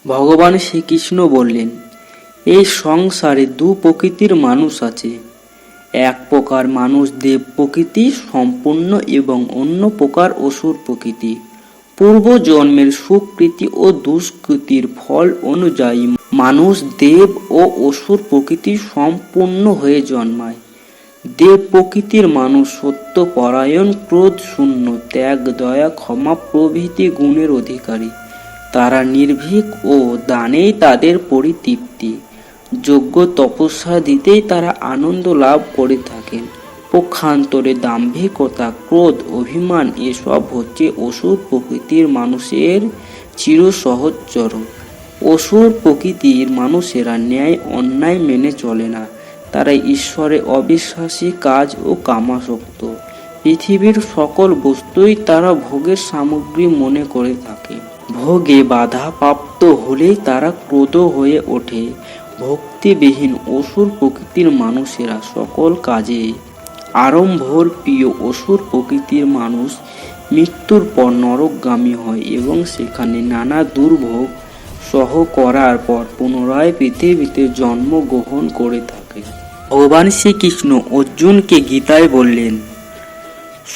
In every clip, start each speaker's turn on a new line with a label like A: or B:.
A: ভগবান শ্রীকৃষ্ণ বললেন, এই সংসারে দু প্রকৃতির মানুষ আছে। এক প্রকার মানুষ দেব প্রকৃতি সম্পূর্ণ এবং অন্য প্রকার অসুর প্রকৃতি। পূর্ব জন্মের সুকৃতি ও দুষ্কৃতির ফল অনুযায়ী মানুষ দেব ও অসুর প্রকৃতি সম্পূর্ণ হয়ে জন্মায়। দেব প্রকৃতির মানুষ সত্য পরায়ণ, ক্রোধ শূন্য, ত্যাগ, দয়া, ক্ষমা প্রভৃতি গুণের অধিকারী। তারা নির্ভীক ও দানেই তাদের পরিতৃপ্তি। যোগ্য তপস্যা দিতেই তারা আনন্দ লাভ করে থাকেন। পক্ষান্তরে দাম্ভিকতা, ক্রোধ, অভিমান এসব হচ্ছে অসুর প্রকৃতির মানুষের চিরসহচর। অসুর প্রকৃতির মানুষেরা ন্যায় অন্যায় মেনে চলে না। তারা ঈশ্বরে অবিশ্বাসী, কাজ ও কামাসক্ত। পৃথিবীর সকল বস্তুই তারা ভোগের সামগ্রী মনে করে থাকে। ভোগে বাধা প্রাপ্ত হলেই তারা ক্রোধ হয়ে ওঠে। ভক্তিবিহীন অসুর প্রকৃতির মানুষেরা সকল কাজে আড়ম্বর প্রিয়। অসুর প্রকৃতির মানুষ মৃত্যুর পর নরকগামী হয় এবং সেখানে নানা দুর্ভোগ সহ করার পর পুনরায় পৃথিবীতে জন্মগ্রহণ করে থাকে। ভগবান শ্রীকৃষ্ণ অর্জুনকে গীতায় বললেন,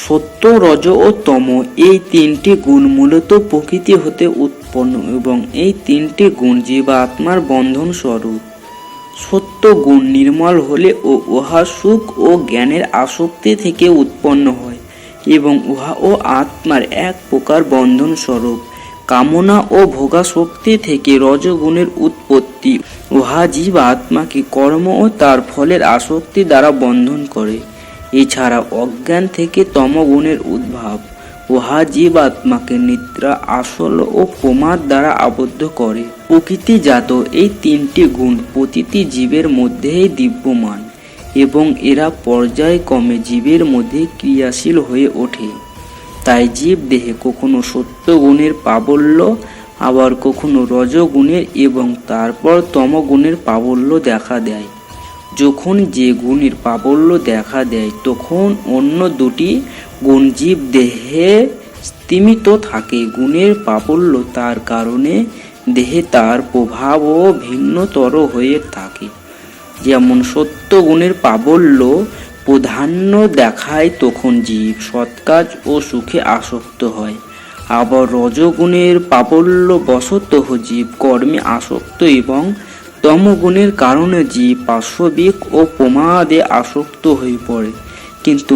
A: সত্য, রজ ও তম এই তিনটি গুণ মূলত প্রকৃতি হতে উৎপন্ন এবং এই তিনটি গুণ জীবাত্মার বন্ধন স্বরূপ। সত্য গুণ নির্মল হলে ও উহা সুখ ও জ্ঞানের আসক্তি থেকে উৎপন্ন হয় এবং উহা ও আত্মার এক প্রকার বন্ধন স্বরূপ। কামনা ও ভোগাসক্তি থেকে রজগুণের উৎপত্তি। উহা জীব আত্মাকে কর্ম ও তার ফলের আসক্তি দ্বারা বন্ধন করে। এছাড়া অজ্ঞান থেকে তমগুণের উদ্ভব। উহা জীব আত্মাকে নিদ্রা, আসল ও প্রমাদ দ্বারা আবদ্ধ করে। প্রকৃতিজাত এই তিনটি গুণ প্রতিটি জীবের মধ্যেই দিব্যমান এবং এরা পর্যায়ক্রমে জীবের মধ্যে ক্রিয়াশীল হয়ে ওঠে। তাই জীব দেহে কখনো সত্যগুণের প্রাবল্য, আবার কখনো রজগুণের এবং তারপর তমগুণের প্রাবল্য দেখা দেয়। যখন যে গুণের প্রাবল্য দেখা দেয় তখন অন্য দুটি গুণ জীব দেহে স্তিমিত থাকে। গুণের প্রাবল্য তার কারণে দেহে তার প্রভাবও ভিন্নতর হয়ে থাকে। যেমন সত্য গুণের প্রাবল্য প্রাধান্য দেখায় তখন জীব সৎকাজ ও সুখে আসক্ত হয়। আবার রজগুণের প্রাবল্য বশতঃ জীব কর্মে আসক্ত এবং তমগুণের কারণে জীব পাশবিক ও প্রমাদে আসক্ত হয়ে পড়ে। কিন্তু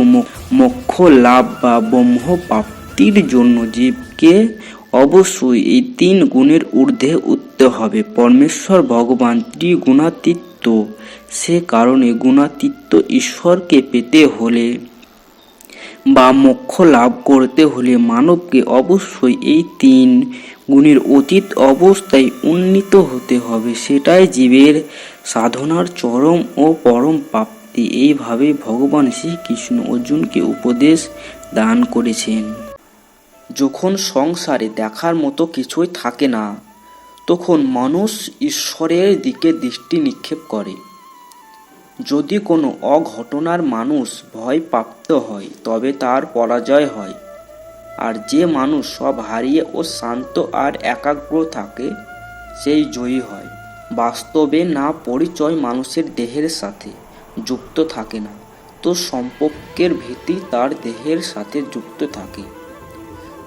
A: মোক্ষ লাভ বা ব্রহ্ম প্রাপ্তির জন্য জীবকে অবশ্যই এই তিন গুণের ঊর্ধ্বে উঠতে হবে। পরমেশ্বর ভগবান ত্রিগুণাতীত, সে কারণে গুণাতীত ঈশ্বরকে পেতে হলে বা মোক্ষ লাভ করতে হলে মানবকে অবশ্যই এই তিন গুণের অতীত অবস্থায় উন্নীত হতে হবে। সেটাই জীবের সাধনার চরম ও পরম প্রাপ্তি। এইভাবে ভগবান শ্রীকৃষ্ণ অর্জুনকে উপদেশ দান করেছেন। যখন সংসারে দেখার মতো কিছুই থাকে না, তখন মানুষ ঈশ্বরের দিকে দৃষ্টি নিক্ষেপ করে। যদি কোনো অঘটনার মানুষ ভয় প্রাপ্ত হয় তবে তার পরাজয় হয়, আর যে মানুষ সব হারিয়ে ও শান্ত আর একাগ্র থাকে সেই জয়ী হয়। বাস্তবে না পরিচয় মানুষের দেহের সাথে যুক্ত থাকে না, তো সম্পর্কের ভিত্তি তার দেহের সাথে যুক্ত থাকে।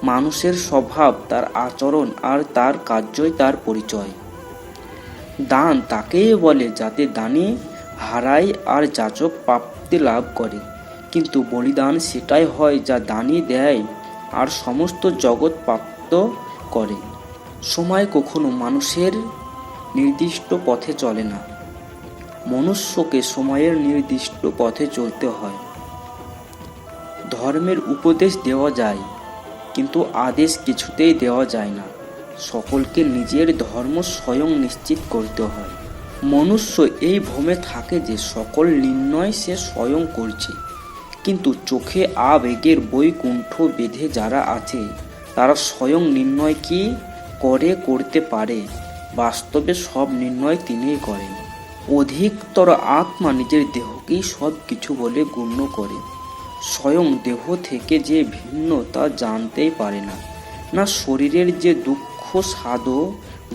A: মানুষের স্বভাব, তার আচরণ আর তার কার্যই তার পরিচয়। দান তাকেই বলে যাতে দানি হারায় আর যাচক প্রাপ্তি লাভ করে, কিন্তু বলিদান সেটাই হয় যা দানি দেয় আর সমস্ত জগৎ প্রাপ্ত করে। সময় কখনো মানুষের নির্দিষ্ট পথে চলে না। মনুষ্যকে সময়ের নির্দিষ্ট পথে চলতে হয়। ধর্মের উপদেশ দেওয়া যায়, কিন্তু আদেশ কিছুতেই দেওয়া যায় না। সকলকে নিজের ধর্ম স্বয়ং নিশ্চিত করতে হয়। মনুষ্য এই ভ্রমে থাকে যে সকল নির্ণয় সে স্বয়ং করছে, কিন্তু চোখে আবেগের বৈকুণ্ঠ বেঁধে যারা আছে তারা স্বয়ং নির্ণয় কি করতে পারে? বাস্তবে সব নির্ণয় তিনিই করেন। অধিকতর আত্মা নিজের দেহকেই সব কিছু বলে গণ্য করে। স্বয়ং দেহ থেকে যে ভিন্ন তা জানতেই পারে না। না শরীরের যে দুঃখ সাধ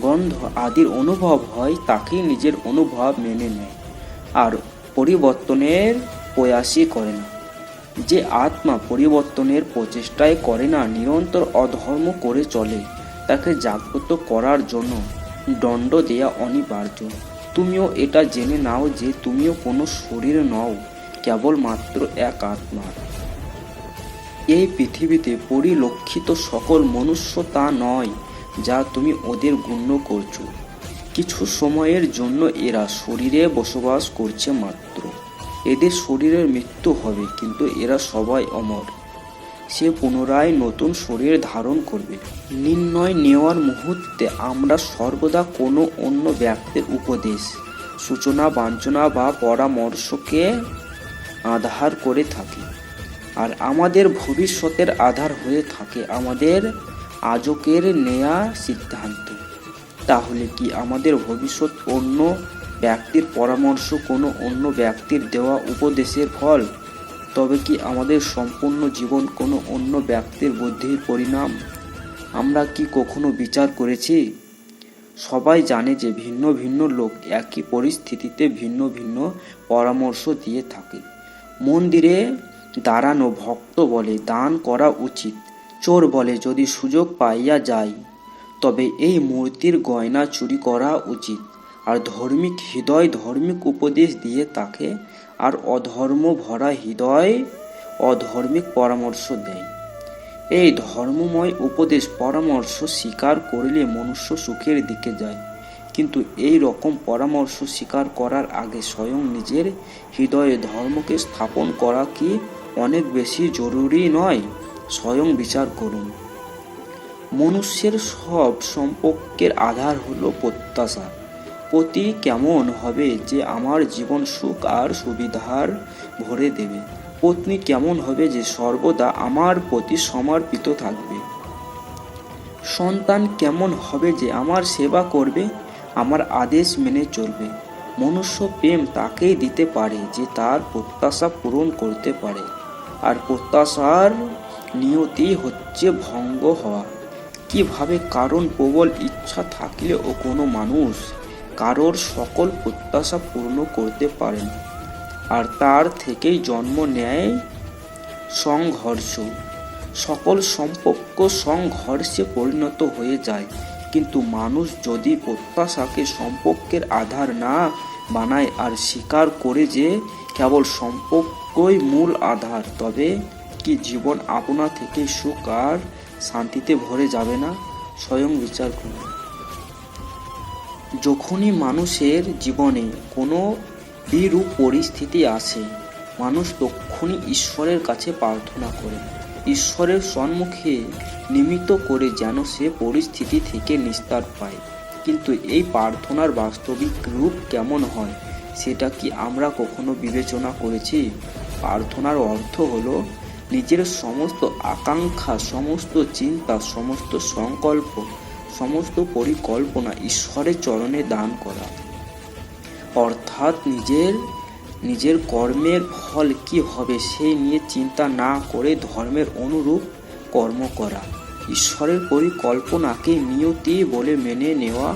A: গন্ধ আদির অনুভব হয় তাকেই নিজের অনুভব মেনে নেয় আর পরিবর্তনের প্রয়াসই করে না। যে আত্মা পরিবর্তনের প্রচেষ্টাই করে না, নিরন্তর অধর্ম করে চলে, তাকে জাগ্রত করার জন্য দণ্ড দেয়া অনিবার্য। তুমিও এটা জেনে নাও যে তুমিও কোনো শরীর নও, কেবলমাত্র এক আত্মা। এই পৃথিবীতে পরিলক্ষিত সকল মনুষ্য তা নয় যা তুমি ওদের গণ্য করছো। কিছু সময়ের জন্য এরা শরীরে বসবাস করছে মাত্র। এদের শরীরের মৃত্যু হবে, কিন্তু এরা সবাই অমর। সে পুনরায় নতুন শরীর ধারণ করবে। নির্ণয় নেওয়ার মুহূর্তে আমরা সর্বদা কোনো অন্য ব্যক্তির উপদেশ, সূচনা, বাঞ্ছনা বা পরামর্শকে আধার করে থাকি, আর আমাদের ভবিষ্যতের আধার হয়ে থাকে আমাদের আজকের নেয়া সিদ্ধান্ত। তাহলে কি আমাদের ভবিষ্যৎ অন্য ব্যক্তির পরামর্শ, কোনো অন্য ব্যক্তির দেওয়া উপদেশের ফল? তবে কি আমাদের সম্পূর্ণ জীবন কোনো অন্য ব্যক্তির বুদ্ধির পরিণাম? আমরা কি কখনো বিচার করেছি? সবাই জানে যে ভিন্ন ভিন্ন লোক একই পরিস্থিতিতে ভিন্ন ভিন্ন পরামর্শ দিয়ে থাকে। মন্দিরে দাঁড়ানো ভক্ত বলে দান করা উচিত, চোর বলে যদি সুযোগ পাইয়া যায় তবে এই মূর্তির গয়না চুরি করা উচিত, আর ধার্মিক হৃদয় ধার্মিক উপদেশ দিয়ে থাকে, আর অধর্ম ভরা হৃদয় অধর্মিক পরামর্শ দেয়। এই ধর্মময় উপদেশ পরামর্শ স্বীকার করলে মনুষ্য সুখের দিকে যায়, কিন্তু এই রকম পরামর্শ স্বীকার করার আগে স্বয়ং নিজের হৃদয়ে ধর্মকে স্থাপন করা কি অনেক বেশি জরুরি নয়? স্বয়ং বিচার করুন। মনুষ্যের সব সম্পর্কের আধার হলো প্রত্যাশা। পতি কেমন হবে যে আমার জীবন সুখ আর সুবিধার ভরে দেবে? পত্নী কেমন হবে যে সর্বদা আমার প্রতি সমর্পিত থাকবে? সন্তান কেমন হবে যে আমার সেবা করবে, আমার আদেশ মেনে চলবে? মনুষ্য প্রেম তাকেই দিতে পারে যে তার প্রত্যাশা পূরণ করতে পারে, আর প্রত্যাশার নিয়তি হচ্ছে ভঙ্গ হওয়া। কিভাবে? কারণ প্রবল ইচ্ছা থাকলেও কোনো মানুষ কারোর সকল প্রত্যাশা পূর্ণ করতে পারে না, আর তার থেকেই জন্ম নেয় সংঘর্ষ। সকল সম্পর্ক সংঘর্ষে পরিণত হয়ে যায়। কিন্তু মানুষ যদি প্রত্যাশাকে সম্পর্কের আধার না বানায় আর স্বীকার করে যে কেবল সম্পর্কই মূল আধার, তবে কি জীবন আপনা থেকে সুখ আর শান্তিতে ভরে যাবে না? স্বয়ং বিচার করুন। যখনই মানুষের জীবনে কোনো বিরূপ পরিস্থিতি আসে, মানুষ তখনই ঈশ্বরের কাছে প্রার্থনা করে, ঈশ্বরের সম্মুখে নিমিত্ত করে যেন সে পরিস্থিতি থেকে নিস্তার পায়। কিন্তু এই প্রার্থনার বাস্তবিক রূপ কেমন হয় সেটা কি আমরা কখনো বিবেচনা করেছি? প্রার্থনার অর্থ হলো নিজের সমস্ত আকাঙ্ক্ষা, সমস্ত চিন্তা, সমস্ত সংকল্প, সমস্ত পরিকল্পনা ঈশ্বরের চরণে দান করা। অর্থাৎ নিজের কর্মের ফল কি হবে সেই নিয়ে চিন্তা না করে ধর্মের অনুরূপ কর্ম করা। ঈশ্বরের পরিকল্পনাকে নিয়তি বলে মেনে নেওয়া,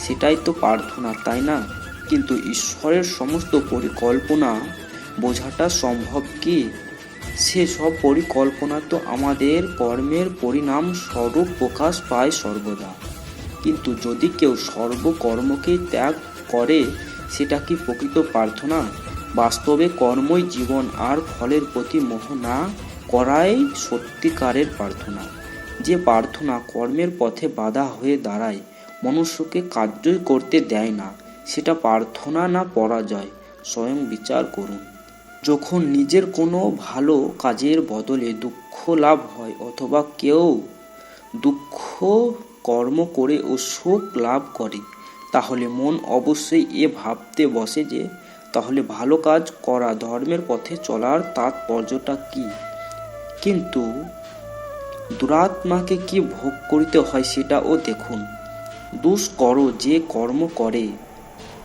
A: সেটাই তো প্রার্থনা, তাই না? কিন্তু ঈশ্বরের সমস্ত পরিকল্পনা বোঝাটা সম্ভব কি? সেসব পরিকল্পনা তো আমাদের কর্মের পরিণাম স্বরূপ প্রকাশ পায় সর্বদা। কিন্তু যদি কেউ সর্বকর্মকে ত্যাগ করে, সেটা কি প্রকৃত প্রার্থনা? বাস্তবে কর্মই জীবন, আর ফলের প্রতি মোহ না করাই সত্যিকারের প্রার্থনা। যে প্রার্থনা কর্মের পথে বাধা হয়ে দাঁড়ায়, মনুষ্যকে কার্যই করতে দেয় না, সেটা প্রার্থনা না পরাজয়? স্বয়ং বিচার করুন। যখন নিজের কোনো ভালো কাজের বদলে দুঃখ লাভ হয়, অথবা কেউ দুঃখ কর্ম করে ও সুখ লাভ করে, তাহলে মন অবশ্যই এ ভাবতে বসে যে তাহলে ভালো কাজ করা, ধর্মের পথে চলার তাৎপর্যটা কি? কিন্তু দুরাত্মাকে কি ভোগ করিতে হয় সেটাও দেখুন। দুষ্কর যে কর্ম করে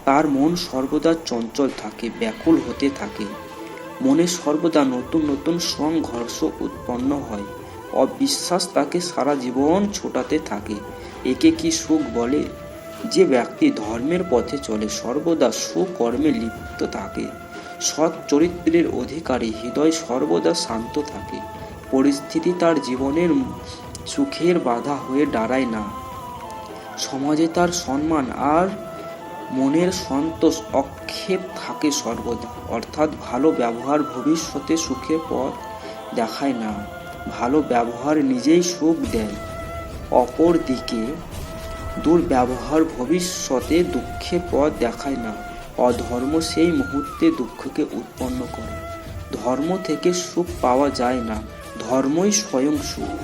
A: তার মন সর্বদা চঞ্চল থাকে, ব্যাকুল হতে থাকে। মনে সর্বদা নতুন নতুন সংঘর্ষ উৎপন্ন হয়। অবিশ্বাস তাকে সারা জীবন ছোটাতে থাকে। একে কি সুখ বলে? যে ব্যক্তি ধর্মের পথে চলে সর্বদা সুকর্মে লিপ্ত থাকে, সৎ চরিত্রের অধিকারী, হৃদয় সর্বদা শান্ত থাকে, পরিস্থিতি তার জীবনের সুখের বাধা হয়ে দাঁড়ায় না, সমাজে তার সম্মান আর মনের সন্তোষ অক্ষেপ থাকে সর্বদা। অর্থাৎ ভালো ব্যবহার ভবিষ্যতে সুখের পথ দেখায় না, ভালো ব্যবহার নিজেই সুখ দেয়। অপরদিকে দুর্ব্যবহার ভবিষ্যতে দুঃখের পথ দেখায় না, অধর্ম সেই মুহূর্তে দুঃখকে উৎপন্ন করে। ধর্ম থেকে সুখ পাওয়া যায় না, ধর্মই স্বয়ং সুখ।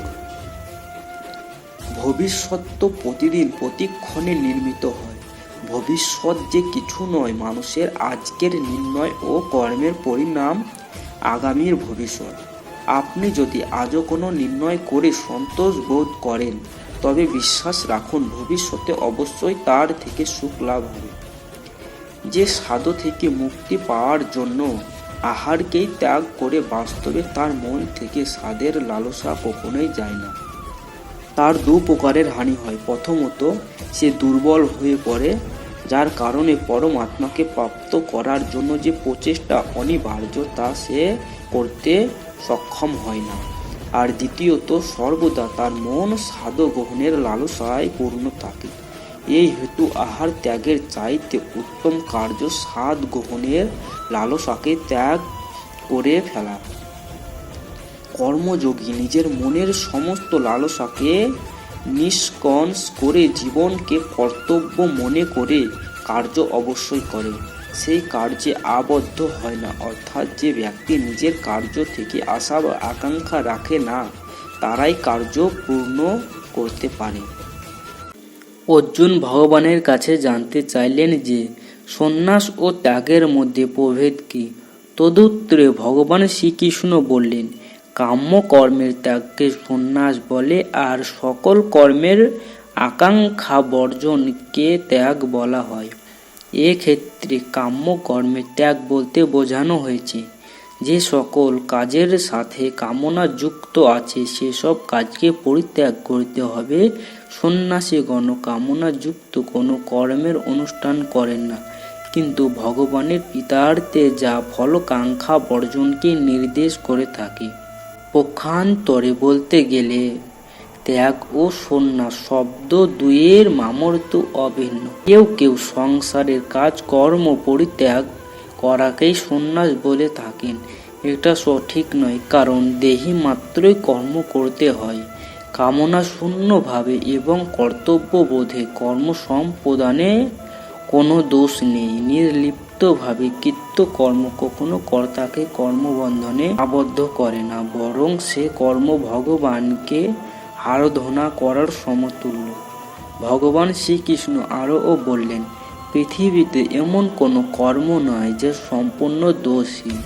A: ভবিষ্যৎ তো প্রতিদিন প্রতিক্ষণে নির্মিত হয়। ভবিষ্যৎ যে কিছু নয়, মানুষের আজকের নির্ণয় ও কর্মের পরিণাম আগামীর ভবিষ্যৎ। আপনি যদি আজও কোনো নির্ণয় করে সন্তোষ বোধ করেন, তবে বিশ্বাস রাখুন ভবিষ্যতে অবশ্যই তার থেকে সুখ লাভ হবে। যে সাধু থেকে মুক্তি পাওয়ার জন্য আহারকেই ত্যাগ করে, বাস্তবে তার মন থেকে স্বাদের লালসা কখনোই যায় না। তার দু প্রকারের হানি হয়। প্রথমত, সে দুর্বল হয়ে পড়ে, যার কারণে পরমাত্মাকে প্রাপ্ত করার জন্য যে প্রচেষ্টা অনিবার্য তা সে করতে সক্ষম হয় না। আর দ্বিতীয়ত, সর্বদা তার মন স্বাদ গ্রহণের লালসায় পূর্ণ থাকে। এই হেতু আহার ত্যাগের চাইতে উত্তম কার্য স্বাদ গ্রহণের লালসাকে ত্যাগ করে ফেলা। কর্মযোগী নিজের মনের সমস্ত লালসাকে নিষ্কণ্ঠ করে জীবনকে কর্তব্য মনে করে কার্য অবশ্যই করে, সেই কার্যে আবদ্ধ হয় না। অর্থাৎ যে ব্যক্তি নিজের কার্য থেকে আশা বা আকাঙ্ক্ষা রাখে না, তারাই কার্য পূর্ণ করতে পারে। অর্জুন ভগবানের কাছে জানতে চাইলেন যে সন্ন্যাস ও ত্যাগের মধ্যে প্রভেদ কি। তদুত্তরে ভগবান শ্রীকৃষ্ণ বললেন, কাম্য কর্মের ত্যাগকে সন্ন্যাস বলে, আর সকল কর্মের আকাঙ্ক্ষা বর্জনকে ত্যাগ বলা হয়। এক্ষেত্রে কাম্য কর্মের ত্যাগ বলতে বোঝানো হয়েছে যে সকল কাজের সাথে কামনা যুক্ত আছে সেসব কাজকে পরিত্যাগ করতে হবে। সন্ন্যাসীগণ কামনা যুক্ত কোনো কর্মের অনুষ্ঠান করেন না, কিন্তু ভগবানের পিতার্থে যা ফলকাঙ্ক্ষা বর্জনকে নির্দেশ করে থাকে। পক্ষান্তরে বলতে গেলে ত্যাগ ও সন্ন্যাস শব্দ দুইয়ের মামর্ত অভিন্ন। কেউ কেউ সংসারের কাজকর্ম পরিত্যাগ করাকেই সন্ন্যাস বলে থাকেন। এটা সঠিক নয়, কারণ দেহি মাত্রই কর্ম করতে হয়। কামনা শূন্যভাবে এবং কর্তব্যবোধে কর্ম সম্পাদনে কোনো দোষ নেই। নির্লিপ্তভাবে কৃত কর্ম কখনো কর্তাকে কর্মবন্ধনে আবদ্ধ করে না, বরং সে কর্ম ভগবানকে আরাধনা করার সমতুল্য। ভগবান শ্রীকৃষ্ণ আরও বললেন, পৃথিবীতে এমন কোনো কর্ম নয় যে সম্পূর্ণ দোষহীন।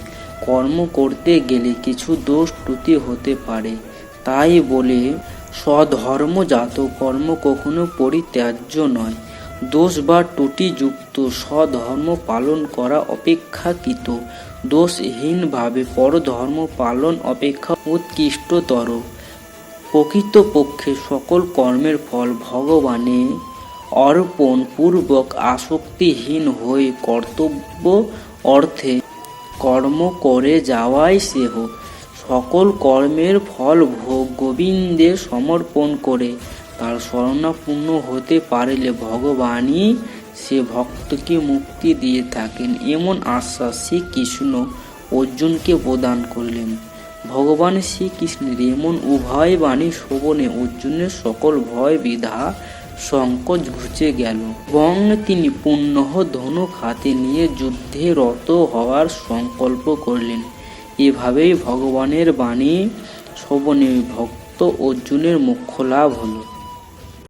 A: কর্ম করতে গেলে কিছু দোষ ত্রুটি হতে পারে, তাই বলে স্বধর্মজাত কর্ম কখনো পরিত্যাজ্য নয়। দোষ বা ত্রুটিযুক্ত স্বধর্ম পালন করা অপেক্ষাকৃত দোষহীনভাবে পরধর্ম পালন অপেক্ষা উৎকৃষ্টতর। প্রকৃতপক্ষে সকল কর্মের ফল ভগবানে অর্পণ পূর্বক আসক্তিহীন হয়ে কর্তব্য অর্থে কর্ম করে যাওয়াই শ্রেয়। সকল কর্মের ফল ভোগ গোবিন্দে সমর্পণ করে তার শরণাপন্ন হতে পারলে ভগবানই সে ভক্তকে মুক্তি দিয়ে থাকেন, এমন আশ্বাস শ্রীকৃষ্ণ অর্জুনকে প্রদান করলেন। ভগবান শ্রীকৃষ্ণের এমন উভয় বাণী শ্রবণে অর্জুনের সকল ভয় বিধা সংকোচ ঘুচে গেল এবং তিনি পুনঃ ধনুক হাতে নিয়ে যুদ্ধে রত হওয়ার সংকল্প করলেন। এভাবেই ভগবানের বাণী শ্রবণে ভক্ত অর্জুনের মোক্ষ লাভ হলো।